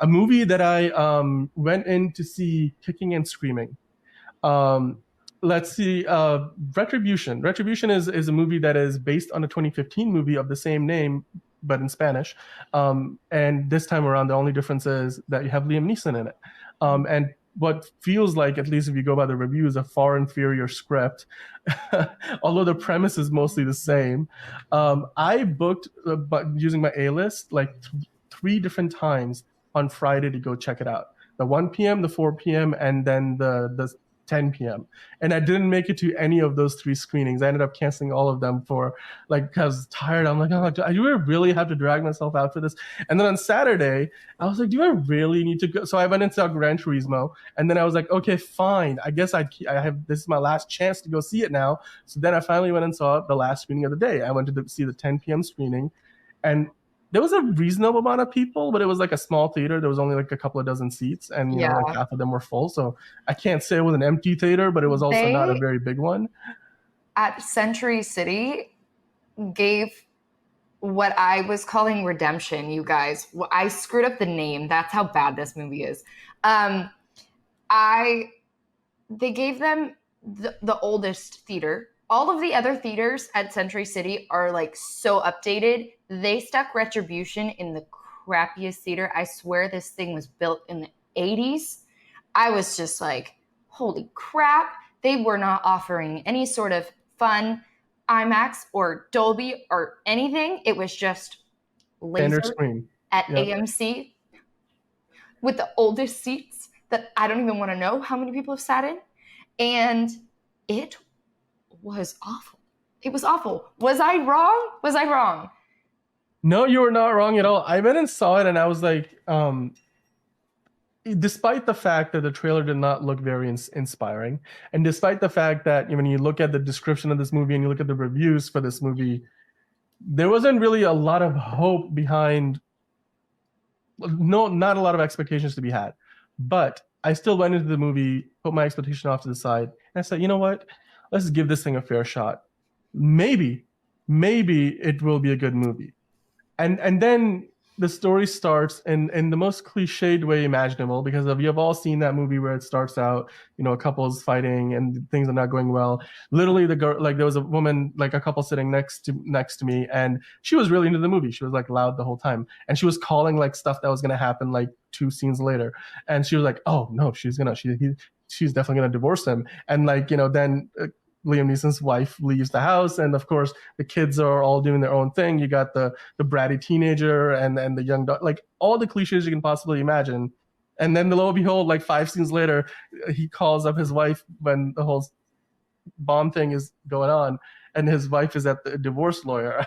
A movie that I went in to see kicking and screaming. Um, let's see, Retribution. Retribution is a movie that is based on a 2015 movie of the same name, but in Spanish. And this time around, the only difference is that you have Liam Neeson in it. And what feels like, at least if you go by the reviews, a far inferior script, although the premise is mostly the same. I booked, but using my A list, like three different times on Friday to go check it out. The 1 p.m., the 4 p.m., and then the 10 p.m. And I didn't make it to any of those three screenings. I ended up canceling all of them for like, because I was tired. I'm like, oh, do I really have to drag myself out for this? And then on Saturday, I was like, do I really need to go? So I went and saw Gran Turismo. And then I was like, okay, fine. I guess I have, this is my last chance to go see it now. So then I finally went and saw the last screening of the day. I went to see the 10 p.m. screening. And there was a reasonable amount of people, but it was like a small theater. There was only like a couple of dozen seats, and Yeah. like half of them were full. So I can't say it was an empty theater, but it was also not a very big one. At Century City gave what I was calling Redemption, you guys. I screwed up the name. That's how bad this movie is. They gave them the oldest theater. All of the other theaters at Century City are like so updated. They stuck Retribution in the crappiest theater. I swear this thing was built in the 80s. I was just like, holy crap. They were not offering any sort of fun IMAX or Dolby or anything. It was just laser screen at AMC with the oldest seats that I don't even want to know how many people have sat in. And it was awful. It was awful. Was I wrong? Was I wrong? No, you were not wrong at all. I went and saw it and I was like, despite the fact that the trailer did not look very inspiring, and despite the fact that when you look at the description of this movie and you look at the reviews for this movie, there wasn't really a lot of hope behind, not a lot of expectations to be had. But I still went into the movie, put my expectation off to the side, and I said, you know what? Let's give this thing a fair shot. Maybe it will be a good movie. And then the story starts in the most cliched way imaginable, because we have all seen that movie where it starts out, a couple's fighting and things are not going well. Literally, the girl, like there was a woman, like a couple sitting next to me, and she was really into the movie. She was like loud the whole time, and she was calling like stuff that was gonna happen like 2 scenes later, and she was like, "Oh no, she's definitely gonna divorce him," and like then. Liam Neeson's wife leaves the house, and of course the kids are all doing their own thing. You got the bratty teenager and the young dog, like all the cliches you can possibly imagine. And then lo and behold, like 5 scenes later, he calls up his wife when the whole bomb thing is going on, and his wife is at the divorce lawyer.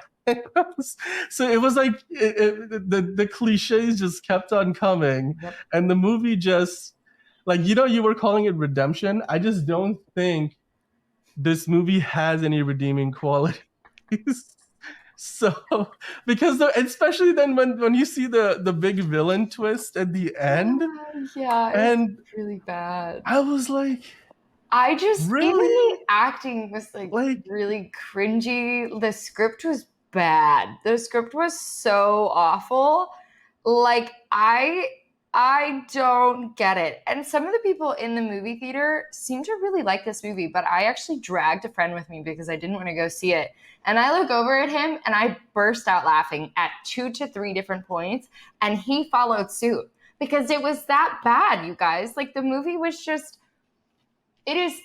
So it was like the cliches just kept on coming. Yep. And the movie just like, you were calling it redemption. I just don't think this movie has any redeeming qualities. So, because especially then when you see the big villain twist at the end, and it's really bad. I was like, I just really? Even the acting was like really cringy. The script was bad. The script was so awful. Like I don't get it. And some of the people in the movie theater seem to really like this movie, but I actually dragged a friend with me because I didn't want to go see it. And I look over at him and I burst out laughing at 2 to 3 different points, and he followed suit because it was that bad, you guys. Like the movie was just, it is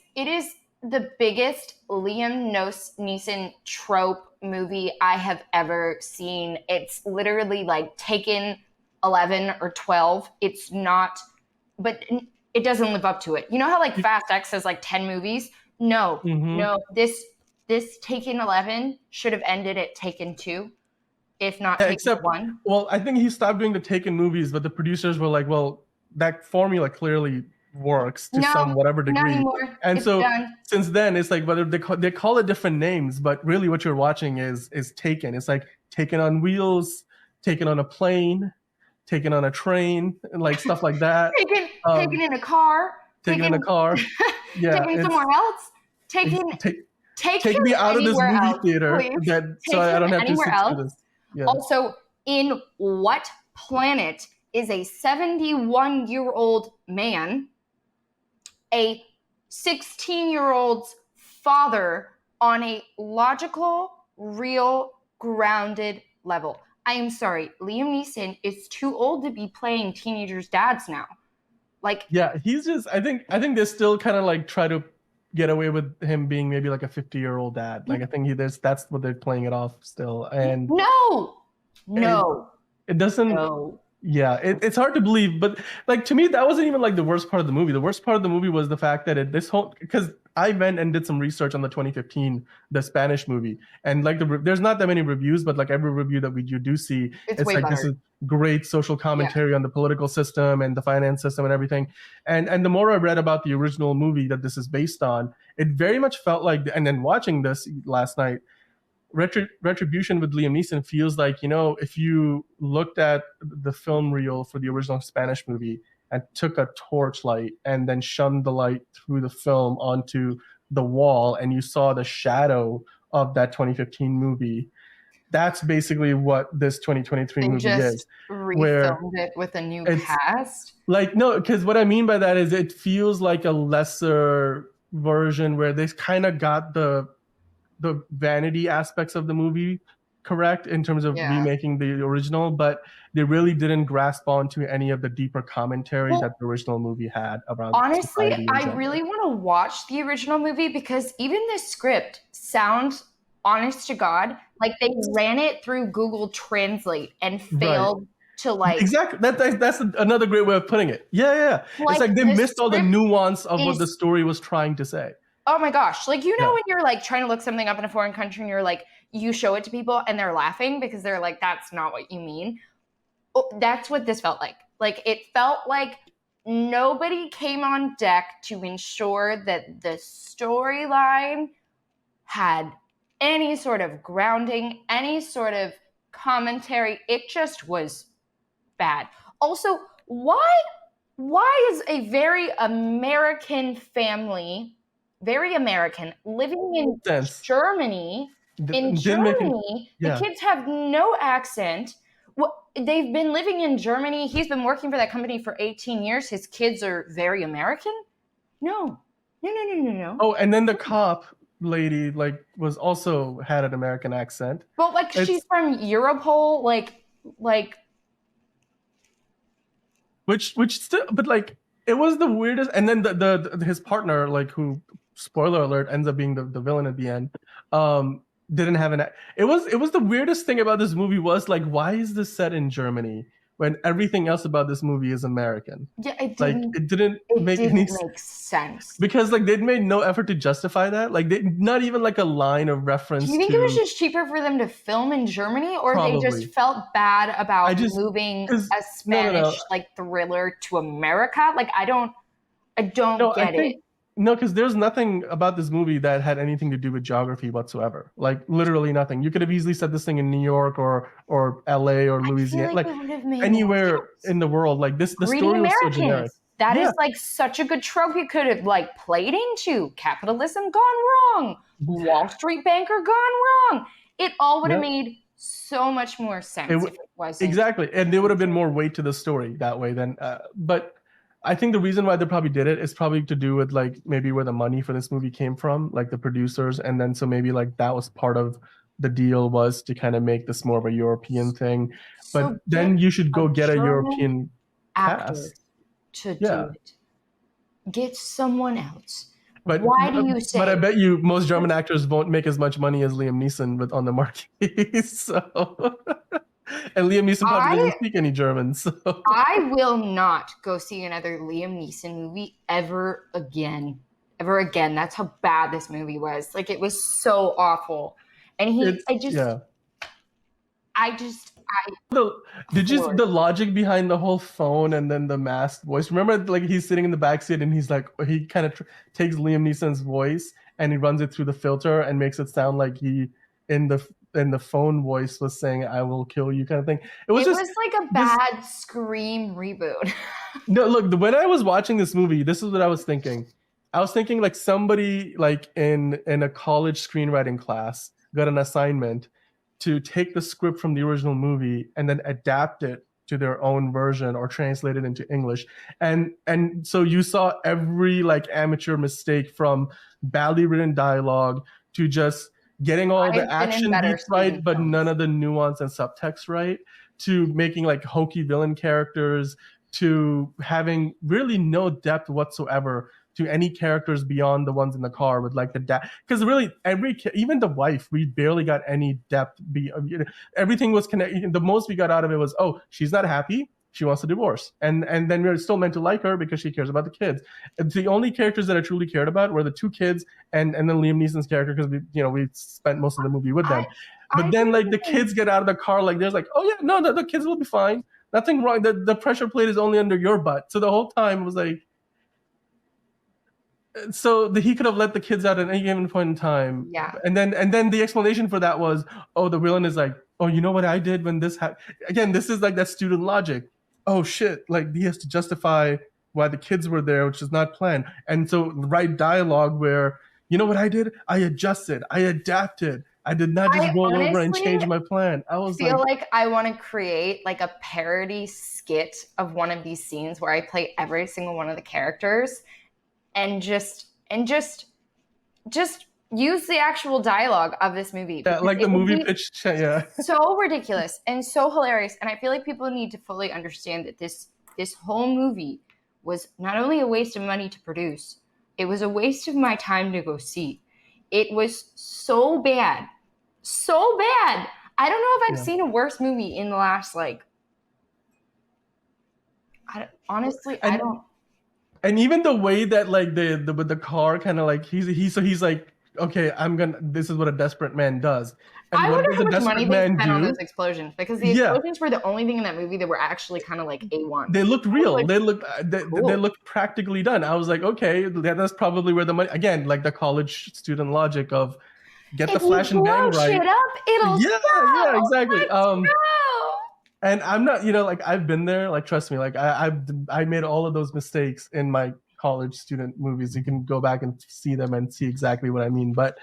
the biggest Liam Neeson trope movie I have ever seen. It's literally like Taken 11 or 12. It's not, but it doesn't live up to it. You know how like Fast X has like 10 movies? No, no. This Taken 11 should have ended at Taken 2, if not Taken 1. Well, I think he stopped doing the Taken movies, but the producers were like, well, that formula clearly works to some whatever degree. Not anymore. And it's so done. Since then, it's like whether they call it different names, but really what you're watching is Taken. It's like Taken on wheels, Taken on a plane, Taken on a train, and like stuff like that. Taken in a car. Taken in a car. Yeah. Taken somewhere else. Take me out of this movie else, theater. So I don't have to sit through this. Yeah. Also, in what planet is a 71-year-old man, a 16-year-old's father on a logical, real, grounded level. I am sorry, Liam Neeson is too old to be playing teenagers' dads now. Like, yeah, he's just. I think they still kind of like try to get away with him being maybe like a 50-year-old dad. Like I think that's what they're playing it off still, and it doesn't. No. Yeah, it's hard to believe, but like to me, that wasn't even like the worst part of the movie. The worst part of the movie was the fact that this whole because I went and did some research on the 2015 the Spanish movie, and like there's not that many reviews, but like every review that you do see, It's it's way like better. this is great social commentary on the political system and the finance system and everything. And the more I read about the original movie that this is based on, it very much felt like. And then watching this last night, Retribution with Liam Neeson feels like, if you looked at the film reel for the original Spanish movie and took a torchlight and then shunned the light through the film onto the wall and you saw the shadow of that 2015 movie, that's basically what this 2023 They movie is. just Where refilmed it with a new it's cast. like, no, because what I mean by that is it feels like a lesser version where they kind of got the vanity aspects of the movie correct in terms of remaking the original, but they really didn't grasp onto any of the deeper commentary that the original movie had around honestly, society in I general. really want to watch the original movie because even the script sounds, honest to God, like they ran it through Google Translate and failed to like. Exactly. That's another great way of putting it. Yeah. It's like they missed all the nuance of what the story was trying to say. Oh my gosh. Like, when you're like trying to look something up in a foreign country and you're like, you show it to people and they're laughing because they're like, that's not what you mean. Oh, that's what this felt like. Like, it felt like nobody came on deck to ensure that the storyline had any sort of grounding, any sort of commentary. It just was bad. Also, why is a very American family, very American, living in Germany? In Germany, the kids have no accent. They've been living in Germany. He's been working for that company for 18 years. His kids are very American? No. Oh, and then the cop lady was also had an American accent. But she's from Europol, which still, but it was the weirdest. And then the his partner, who, spoiler alert, ends up being the villain at the end, didn't have an. It was the weirdest thing about this movie was why is this set in Germany when everything else about this movie is American? Yeah, it didn't make sense because they'd made no effort to justify that. They not even a line of reference. Do you think it was just cheaper for them to film in Germany, or they just felt bad about moving a Spanish thriller to America? I don't get it. No, because there's nothing about this movie that had anything to do with geography whatsoever. Literally nothing. You could have easily set this thing in New York or LA or Louisiana, anywhere in the world. The story was so generic. That is such a good trope you could have played into. Capitalism gone wrong. Wall Street banker gone wrong. It all would have made so much more sense if it wasn't. Exactly. And there would have been more weight to the story that way then. But I think the reason why they probably did it is probably to do with maybe where the money for this movie came from, the producers. And then so maybe that was part of the deal was to kind of make this more of a European thing. But then you should go get a European cast to do it. Get someone else. But why do you say? But I bet you most German actors won't make as much money as Liam Neeson on the marquee. So, and Liam Neeson probably doesn't speak any German. So I will not go see another Liam Neeson movie ever again. Ever again. That's how bad this movie was. It was so awful. And the logic behind the whole phone and then the masked voice. Remember, he's sitting in the backseat and he's he kind of takes Liam Neeson's voice and he runs it through the filter and makes it sound like he in the phone voice was saying "I will kill you" kind of thing. It was a bad Scream reboot. No, look, when I was watching this movie, this is what I was thinking. I was thinking somebody in a college screenwriting class got an assignment to take the script from the original movie and then adapt it to their own version or translated into English. And so you saw every like amateur mistake, from badly written dialogue to just getting all the I've been in action better beats right, student but none films. of the nuance and subtext right, to making like hokey villain characters, to having really no depth whatsoever to any characters beyond the ones in the car with like the dad. Because really, even the wife, we barely got any depth. Everything was connected. The most we got out of it was, oh, she's not happy. She wants a divorce, and then we're still meant to like her because she cares about the kids. The only characters that I truly cared about were the two kids and then Liam Neeson's character, because we spent most of the movie with them. But then like the kids get out of the car, like there's like, oh yeah, no, the kids will be fine. Nothing wrong. The pressure plate is only under your butt. So the whole time it was like, so he could have let the kids out at any given point in time. Yeah. And then the explanation for that was, oh, the villain is like, oh, you know what I did when this happened? Again, this is like that student logic. Oh shit, like he has to justify why the kids were there, which is not planned. And so write dialogue where, you know what I did? I adjusted, I adapted. I did not just roll over and change my plan. I was feel like I want to create like a parody skit of one of these scenes where I play every single one of the characters and just use the actual dialogue of this movie. Yeah, like the movie pitch. Yeah. So ridiculous and so hilarious. And I feel like people need to fully understand that this whole movie was not only a waste of money to produce, it was a waste of my time to go see. It was so bad. So bad. I don't know if I've seen a worse movie in the last, like, honestly, I don't. And even the way that like the car kind of like he's like, okay, this is what a desperate man does. And I what wonder does how a much desperate money they man spent on do? those explosions, because the explosions were the only thing in that movie that were actually kind of like A1. They looked real. Like, they looked practically done. I was like, okay, that's probably where the money, again, like the college student logic of get the flash and bang right. Shit up, it'll yeah, exactly. Let's go. And I'm not, like I've been there. Like trust me, like I made all of those mistakes in my college student movies. You can go back and see them and see exactly what I mean. But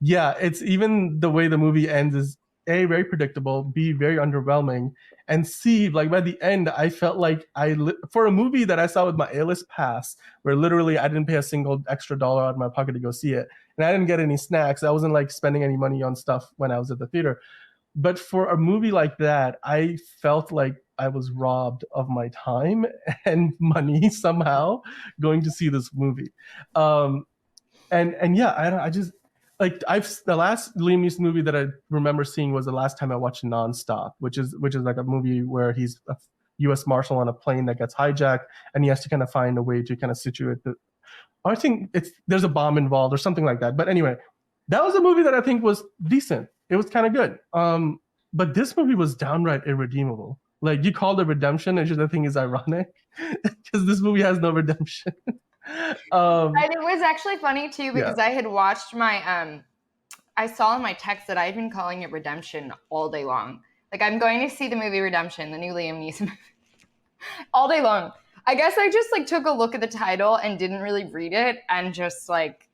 yeah, it's even the way the movie ends is A, very predictable, B, very underwhelming, and C, like by the end, I felt like for a movie that I saw with my A-list pass, where literally I didn't pay a single extra dollar out of my pocket to go see it, and I didn't get any snacks. I wasn't like spending any money on stuff when I was at the theater. But for a movie like that, I felt like I was robbed of my time and money somehow going to see this movie. And yeah, I just like the last Liam Neeson movie that I remember seeing was the last time I watched Nonstop, which is like a movie where he's a U.S. Marshal on a plane that gets hijacked, and he has to kind of find a way to kind of situate I think there's a bomb involved or something like that. But anyway, that was a movie that I think was decent. It was kind of good. But this movie was downright irredeemable. Like you called it redemption, and I think is ironic because this movie has no redemption. And it was actually funny too because I had watched I saw in my text that I'd been calling it Redemption all day long. Like I'm going to see the movie Redemption, the new Liam Neeson movie, all day long. I guess I just like took a look at the title and didn't really read it, and just like,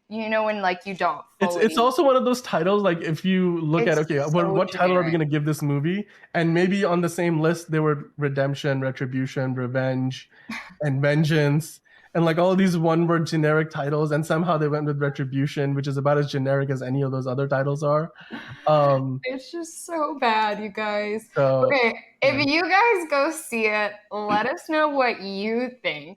when like you don't fully... It's also one of those titles, like if you look at, okay, what title are we going to give this movie? And maybe on the same list there were Redemption, Retribution, Revenge, and Vengeance, and like all these one-word generic titles, and somehow they went with Retribution, which is about as generic as any of those other titles are. It's just so bad, you guys. Okay, if you guys go see it, let us know what you think.